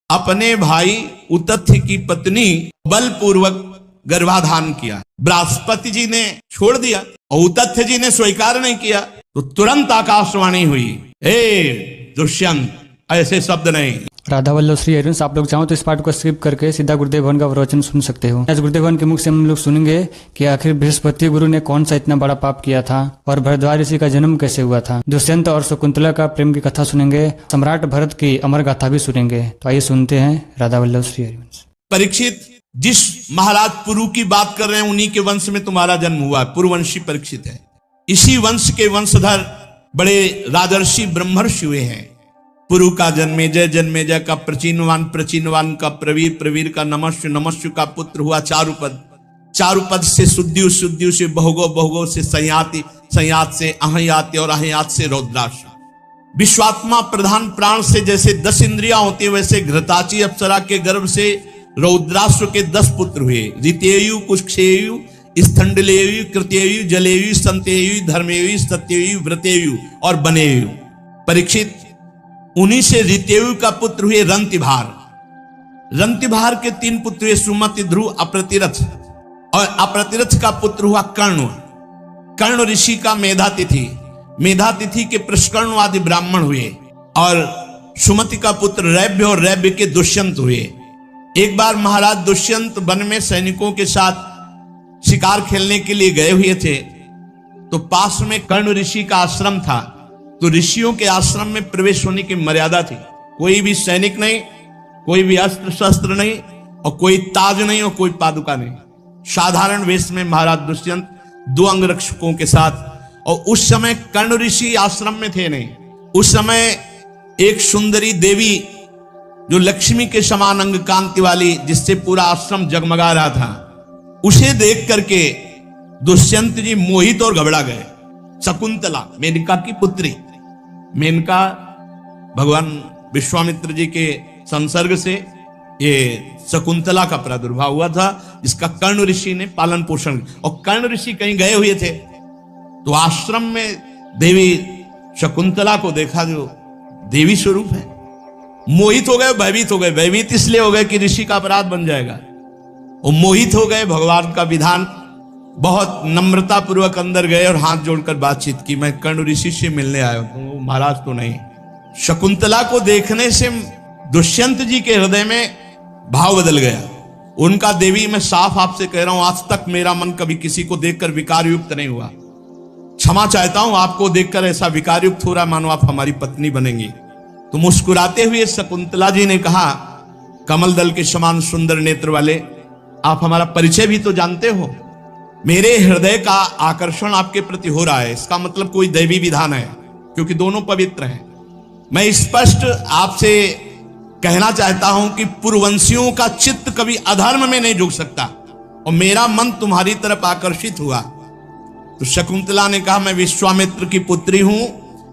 अपने भाई उतथ्य की पत्नी बलपूर्वक गर्भाधान किया। बृहस्पति जी ने छोड़ दिया और उतथ्य जी ने स्वीकार नहीं किया, तो तुरंत आकाशवाणी हुई, हे दुष्यंत, ऐसे शब्द नहीं। राधा वल्लभ श्री हरिवंश। आप लोग चाहो तो इस पाठ को स्किप करके सीधा गुरुदेव भगवान का प्रवचन सुन सकते हो। आज गुरुदेव भगवान के मुख से हम लोग सुनेंगे कि आखिर बृहस्पति गुरु ने कौन सा इतना बड़ा पाप किया था और भरद्वाज ऋषि का जन्म कैसे हुआ था। दुष्यंत और शकुंतला का प्रेम की कथा सुनेंगे, सम्राट भरत की अमर गाथा भी सुनेंगे। तो आइए सुनते हैं राधा वल्लभ श्री हरिवंश। परीक्षित, जिस महाराज पुरु की बात कर रहे हैं उन्हीं के वंश में तुम्हारा जन्म हुआ। पुरवंशी परीक्षित है। इसी वंश के वंशधर बड़े राजर्षि ब्रह्मर्षि हुए हैं। पुरु का जन्मेजय, जन्मेजय का प्रचीनवान, प्रचीनवान का प्रवीर, प्रवीर का नमस्यु, नमस्यु का पुत्र हुआ चारुपद, चारुपद से सुद्यु, सुद्यु से बहुगो, बहुगो से संयाति, संयात से अहयाति और अहयात से रौद्राक्ष। विश्वात्मा प्रधान प्राण से जैसे 10 इंद्रियां होती है, वैसे घृताची अप्सरा के गर्भ से रौद्राश्व के 10 पुत्र हुए। ऋतेयु, कुक्षेयु, स्थंडलेयु, कृतेयु, जलेयु, संतेयु, धर्मेयु, सत्ययु, व्रतेयु और बनेयु। परीक्षित, उन्हीं से ऋतेयु का पुत्र हुए रंतिभार। रंतिभार के 3 पुत्र हुए, सुमति, ध्रुव, अप्रतिरथ। और अप्रतिरथ का पुत्र हुआ कर्ण। कर्ण ऋषि का मेधातिथि, मेधातिथि के प्रष्कर्ण आदि ब्राह्मण हुए। और सुमति का पुत्र रैभ्य और रैभ्य के दुष्यंत हुए। एक बार महाराज दुष्यंत वन में सैनिकों के साथ शिकार खेलने के लिए गए हुए थे, तो पास में कर्ण ऋषि का आश्रम था। तो ऋषियों के आश्रम में प्रवेश होने की मर्यादा थी। कोई भी सैनिक नहीं, कोई भी अस्त्र शस्त्र नहीं, और कोई ताज नहीं और कोई पादुका नहीं। साधारण वेश में महाराज दुष्यंत 2 अंगरक्षकों के साथ। और उस समय कर्ण ऋषि आश्रम में थे नहीं। उस समय एक सुंदरी देवी जो लक्ष्मी के समान अंग कांति वाली, जिससे पूरा आश्रम जगमगा रहा था, उसे देख करके दुष्यंत जी मोहित और घबरा गए। शकुंतला, मेनका की पुत्री। मेनका भगवान विश्वामित्र जी के संसर्ग से ये शकुंतला का प्रादुर्भाव हुआ था, जिसका कर्ण ऋषि ने पालन पोषण। और कर्ण ऋषि कहीं गए हुए थे, तो आश्रम में देवी शकुंतला को देखा, जो देवी स्वरूप है। मोहित हो गए, भयभीत हो गए। भयभीत इसलिए हो गए कि ऋषि का अपराध बन जाएगा। वो मोहित हो गए। भगवान का विधान, बहुत नम्रता पूर्वक अंदर गए और हाथ जोड़कर बातचीत की, मैं कर्ण ऋषि से मिलने आया हूं, महाराज तो नहीं। शकुंतला को देखने से दुष्यंत जी के हृदय में भाव बदल गया। उनका, देवी मैं साफ आपसे कह रहा हूं, आज तक मेरा मन कभी किसी को देखकर विकार युक्त नहीं हुआ। क्षमा चाहता हूं, आपको देखकर ऐसा विकार युक्त हो रहा, मानो आप हमारी पत्नी बनेंगी। तो मुस्कुराते हुए शकुंतला जी ने कहा, कमल दल के समान सुंदर नेत्र वाले, आप हमारा परिचय भी तो जानते हो। मेरे हृदय का आकर्षण आपके प्रति हो रहा है, इसका मतलब कोई दैवी विधान है, क्योंकि दोनों पवित्र हैं। मैं स्पष्ट आपसे कहना चाहता हूं कि पूर्ववंशियों का चित्त कभी अधर्म में नहीं झुक सकता, और मेरा मन तुम्हारी तरफ आकर्षित हुआ। तो शकुंतला ने कहा, मैं विश्वामित्र की पुत्री हूं।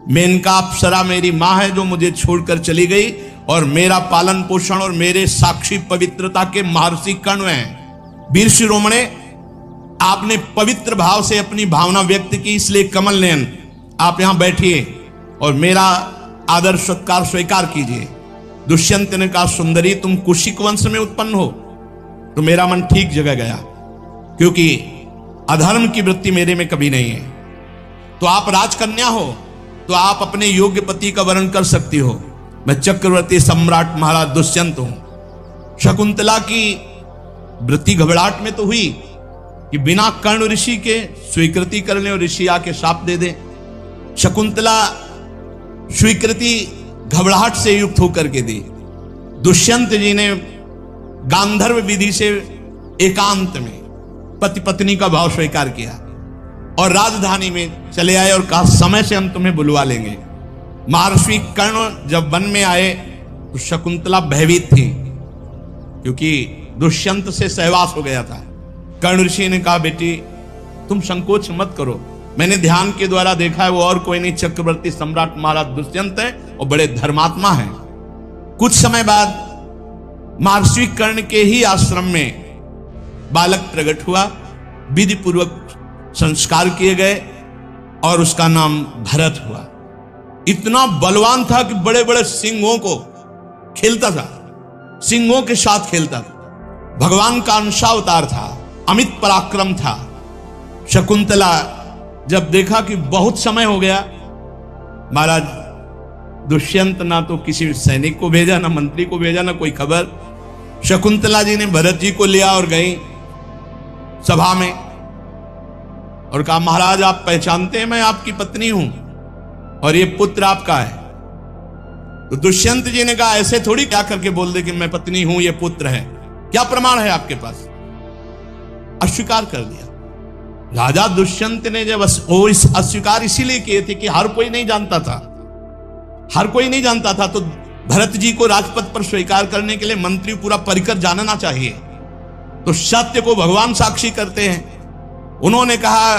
मेनका अप्सरा मेरी मां है, जो मुझे छोड़कर चली गई, और मेरा पालन पोषण और मेरे साक्षी पवित्रता के महर्षि कर्ण हैं। वीर शिरोमणे, आपने पवित्र भाव से अपनी भावना व्यक्त की, इसलिए कमल नयन आप यहां बैठिए और मेरा आदर सत्कार स्वीकार कीजिए। दुष्यंत ने कहा, सुंदरी, तुम कुशिक वंश में उत्पन्न हो, तो मेरा मन ठीक जगह गया, क्योंकि अधर्म की वृत्ति मेरे में कभी नहीं है। तो आप राजकन्या हो, तो आप अपने योग्य पति का वर्ण कर सकती हो। मैं चक्रवर्ती सम्राट महाराज दुष्यंत हूं। शकुंतला की वृत्ति घबराहट में तो हुई कि बिना कर्ण ऋषि के स्वीकृति कर ले और ऋषि आके शाप दे दे। शकुंतला स्वीकृति घबराहट से युक्त होकर के दी। दुष्यंत जी ने गांधर्व विधि से एकांत में पति पत्नी का भाव स्वीकार किया और राजधानी में चले आए और कहा, समय से हम तुम्हें बुलवा लेंगे। महर्षि कर्ण जब वन में आए तो शकुंतला भयभीत थी, क्योंकि दुष्यंत से सहवास हो गया था। कर्ण ऋषि ने कहा, बेटी तुम संकोच मत करो, मैंने ध्यान के द्वारा देखा है, वो और कोई नहीं, चक्रवर्ती सम्राट महाराज दुष्यंत है और बड़े धर्मात्मा हैं। कुछ समय बाद महर्षि कर्ण के ही आश्रम में बालक प्रकट हुआ, विधि पूर्वक संस्कार किए गए और उसका नाम भरत हुआ। इतना बलवान था कि बड़े बड़े सिंहों को खेलता था। सिंहों के साथ खेलता था, भगवान का अंशावतार था, अमित पराक्रम था। शकुंतला जब देखा कि बहुत समय हो गया, महाराज दुष्यंत ना तो किसी सैनिक को भेजा, ना मंत्री को भेजा, ना कोई खबर। शकुंतला जी ने भरत जी को लिया और गई सभा में और कहा, महाराज आप पहचानते हैं मैं आपकी पत्नी हूं और ये पुत्र आपका है। तो दुष्यंत जी ने कहा, ऐसे थोड़ी क्या करके बोल दे कि मैं पत्नी हूं, ये पुत्र है, क्या प्रमाण है आपके पास? अस्वीकार कर दिया। राजा दुष्यंत ने जब अस्वीकार इसीलिए किए थे कि हर कोई नहीं जानता था, हर कोई नहीं जानता था, तो भरत जी को राजपद पर स्वीकार करने के लिए मंत्री पूरा परिकर जानना चाहिए। तो सत्य को भगवान साक्षी करते हैं। उन्होंने कहा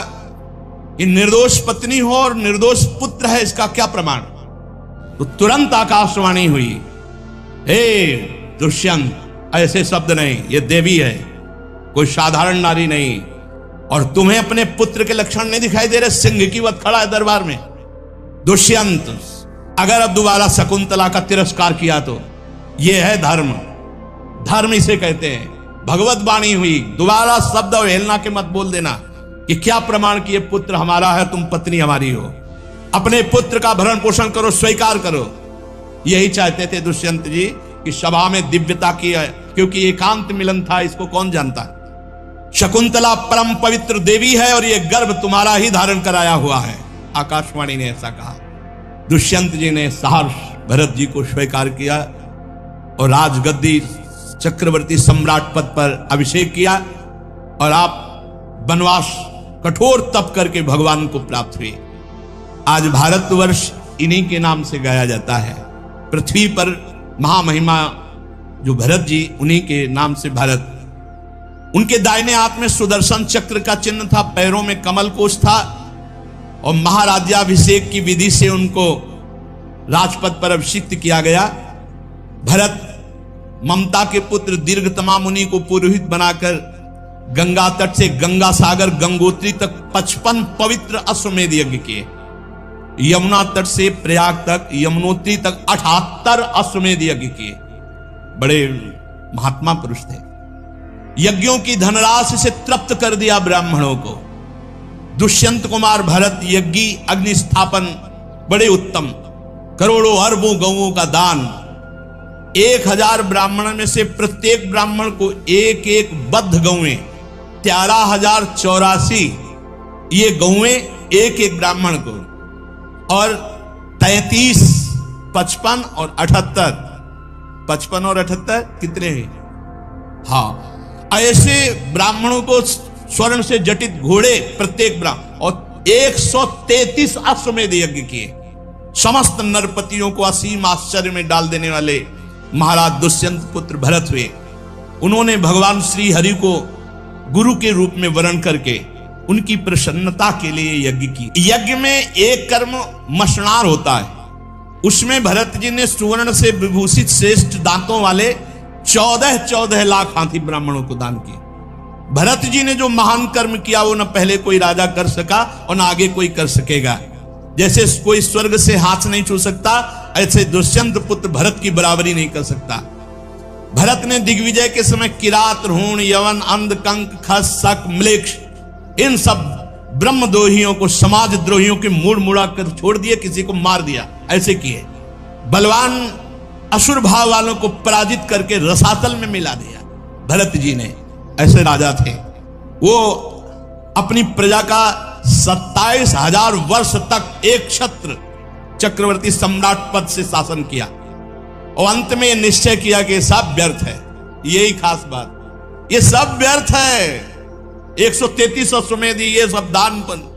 कि निर्दोष पत्नी हो और निर्दोष पुत्र है, इसका क्या प्रमाण? तो तुरंत आकाशवाणी हुई, हे दुष्यंत, ऐसे शब्द नहीं, ये देवी है, कोई साधारण नारी नहीं, और तुम्हें अपने पुत्र के लक्षण नहीं दिखाई दे रहे? सिंह की वत खड़ा है दरबार में। दुष्यंत, अगर अब दोबारा शकुंतला का तिरस्कार किया तो ये है धर्म, धर्म इसे कहते हैं। भगवत वाणी हुई, दोबारा शब्द अवहेलना के मत बोल देना कि क्या प्रमाण कि ये पुत्र हमारा है, तुम पत्नी हमारी हो। अपने पुत्र का भरण पोषण करो, स्वीकार करो। यही चाहते थे दुष्यंत जी कि सभा में दिव्यता की है, क्योंकि एकांत मिलन था, इसको कौन जानता। शकुंतला परम पवित्र देवी है और ये गर्भ तुम्हारा ही धारण कराया हुआ है, आकाशवाणी ने ऐसा कहा। दुष्यंत जी ने सहर्ष भरत जी को स्वीकार किया और राजगद्दी चक्रवर्ती सम्राट पद पर अभिषेक किया और आप वनवास कठोर तप करके भगवान को प्राप्त हुए। आज भारतवर्ष इन्हीं के नाम से गाया जाता है। पृथ्वी पर महामहिमा जो भरत जी, उन्हीं के नाम से भारत। उनके दाहिने हाथ में सुदर्शन चक्र का चिन्ह था, पैरों में कमल कोश था और महाराज्याभिषेक की विधि से उनको राजपद पर अभिषिक्त किया गया। भरत ममता के पुत्र दीर्घतमा मुनि को पुरोहित बनाकर गंगा तट से गंगा सागर गंगोत्री तक 55 पवित्र अश्वमेध यज्ञ किए। यमुना तट से प्रयाग तक, यमुनोत्री तक 78 अश्वमेध यज्ञ किए। बड़े महात्मा पुरुष थे। यज्ञों की धनराशि से तृप्त कर दिया ब्राह्मणों को। दुष्यंत कुमार भरत यज्ञी अग्नि स्थापन बड़े उत्तम, करोड़ों अरबों गौओं का दान। 1000 ब्राह्मण में से प्रत्येक ब्राह्मण को एक एक बद्ध गौएं, 13,084 ये गौएं एक एक ब्राह्मण को, और 33, 55 और 78, 55 और 78 कितने हैं? हाँ, ऐसे ब्राह्मणों को स्वर्ण से जटित घोड़े प्रत्येक ब्राह्मण, और 133 अश्वमेध यज्ञ किए। समस्त नरपतियों को असीम आश्चर्य में डाल देने वाले महाराज दुष्यंत पुत्र भरत हुए। उन्होंने भगवान श्री हरि को गुरु के रूप में वर्ण करके उनकी प्रसन्नता के लिए यज्ञ की। यज्ञ में एक कर्म मशनार होता है, उसमें भरत जी ने सुवर्ण से विभूषित श्रेष्ठ दांतों वाले 14 लाख हाथी ब्राह्मणों को दान किए। भरत जी ने जो महान कर्म किया वो न पहले कोई राजा कर सका और न आगे कोई कर सकेगा। जैसे कोई स्वर्ग से हाथ नहीं छू सकता, ऐसे दुष्यंत पुत्र भरत की बराबरी नहीं कर सकता। भरत ने दिग्विजय के समय किरात, ह्रूण, यवन, अंध, कंक, खस, शक, म्लेच्छ इन सब ब्रह्मद्रोहियों को, समाज द्रोहियों के मूड़ मुड़ा कर छोड़ दिए, किसी को मार दिया, ऐसे किए। बलवान असुर भाव वालों को पराजित करके रसातल में मिला दिया भरत जी ने। ऐसे राजा थे वो। अपनी प्रजा का 27,000 वर्ष तक एक छत्र चक्रवर्ती सम्राट पद से शासन किया और अंत में यह निश्चय किया कि सब व्यर्थ है। यही खास बात, ये सब व्यर्थ है। 133 अश्वमेध ये सब दान पर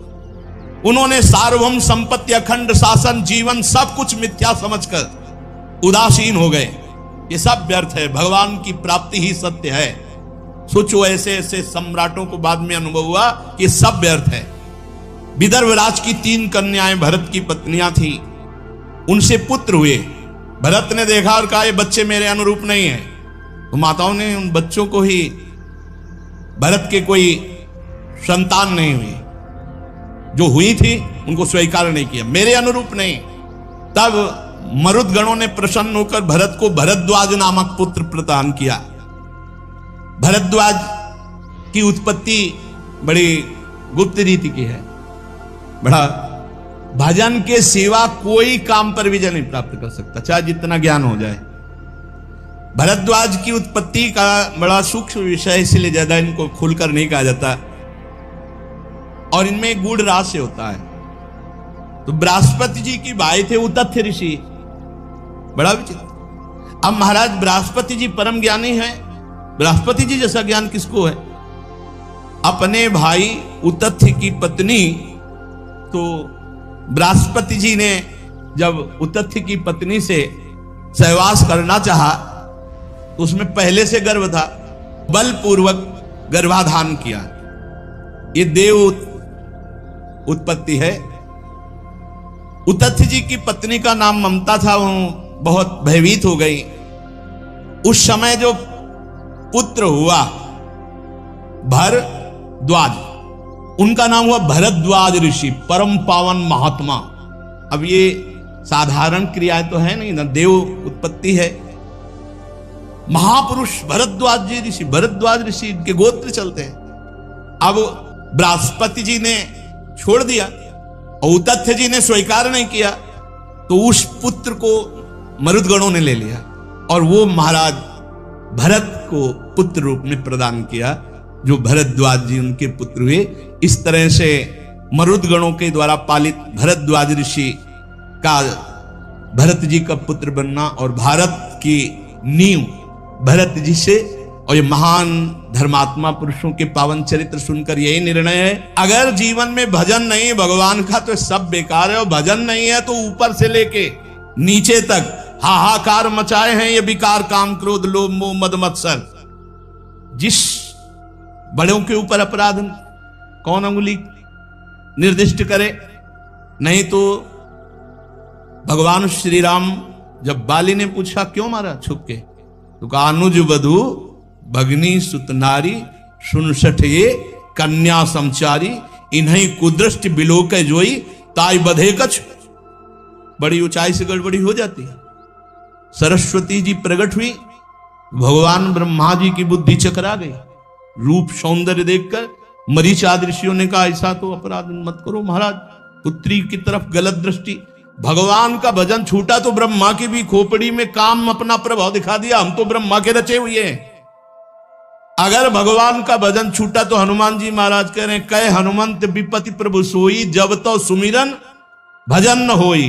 उन्होंने सार्वभौम संपत्ति, अखंड शासन, जीवन सब कुछ मिथ्या समझकर उदासीन हो गए। ये सब व्यर्थ है, भगवान की प्राप्ति ही सत्य है। सोचो, ऐसे ऐसे सम्राटों को बाद में अनुभव हुआ कि सब व्यर्थ है। विदर्भ राज की 3 कन्याएं भरत की पत्नियां थी, उनसे पुत्र हुए। भरत ने देखा और कहा ये बच्चे मेरे अनुरूप नहीं है। तो माताओं ने उन बच्चों को ही, भरत के कोई संतान नहीं हुई, जो हुई थी उनको स्वीकार नहीं किया, मेरे अनुरूप नहीं। तब मरुदगणों ने प्रसन्न होकर भरत को भरद्वाज नामक पुत्र प्रदान किया। भरद्वाज की उत्पत्ति बड़ी गुप्त रीति की है। बड़ा भजन के सिवा कोई काम पर विजय नहीं प्राप्त कर सकता, चाहे जितना ज्ञान हो जाए। भरद्वाज की उत्पत्ति का बड़ा सूक्ष्म विषय, इसलिए ज्यादा इनको खुलकर नहीं कहा जाता, और इनमें गूढ़ रहस्य होता है। तो बृहस्पति जी की भाई थे उतथ्य ऋषि, बड़ा विचित्र। अब महाराज बृहस्पति जी परम ज्ञानी हैं, बृहस्पति जी जैसा ज्ञान किसको है? अपने भाई उतथ्य की पत्नी, तो बृहस्पति जी ने जब उतथ्य की पत्नी से सहवास करना चाहा तो उसमें पहले से गर्भ था, बलपूर्वक गर्भाधान किया। ये देव उत्पत्ति है। उतथ्य जी की पत्नी का नाम ममता था, वो बहुत भयभीत हो गई। उस समय जो पुत्र हुआ भरद्वाज, उनका नाम हुआ भरद्वाज ऋषि, परम पावन महात्मा। अब ये साधारण क्रियाएं तो है नहीं ना, देव उत्पत्ति है। महापुरुष भरद्वाज जी ऋषि, भरद्वाज ऋषि के गोत्र चलते हैं। अब बृहस्पति जी ने छोड़ दिया और उतथ्य जी ने स्वीकार नहीं किया, तो उस पुत्र को मरुदगणों ने ले लिया और वो महाराज भरत को पुत्र रूप में प्रदान किया, जो भरद्वाज जी उनके पुत्र हुए। इस तरह से मरुदगणों के द्वारा पालित भरद्वाज ऋषि का भरत जी का पुत्र बनना और भारत की नींव भरत जी से, और ये महान धर्मात्मा पुरुषों के पावन चरित्र सुनकर यही निर्णय है, अगर जीवन में भजन नहीं भगवान का तो सब बेकार है, और भजन नहीं है तो ऊपर से लेके नीचे तक हाहाकार मचाए हैं ये विकार, काम, क्रोध, लोभ, मोह, मद, मत्सर। जिस बड़ों के ऊपर अपराध कौन अंगुली निर्दिष्ट करे? नहीं तो भगवान श्री राम जब बाली ने पूछा क्यों मारा छुप के, तो कहा अनुज वधु भगनी सुत नारी सुनसठ ये कन्या समचारी, इन्हीं कुदृष्टि बिलोक जोई ताई बधे कछ। बड़ी ऊंचाई से गड़बड़ी हो जाती है। सरस्वती जी प्रकट हुई, भगवान ब्रह्मा जी की बुद्धि चकरा गई। रूप सौंदर्य देखकर मरीचाद ऋषियों ने कहा ऐसा तो अपराध मत करो महाराज, पुत्री की तरफ गलत दृष्टि। भगवान का भजन छूटा तो ब्रह्मा की भी खोपड़ी में काम अपना प्रभाव दिखा दिया, हम तो ब्रह्मा के रचे हुए हैं। अगर भगवान का भजन छूटा तो हनुमान जी महाराज कह रहे हैं, कह हनुमंत विपति प्रभु सोई, जब तो सुमिरन भजन न होई।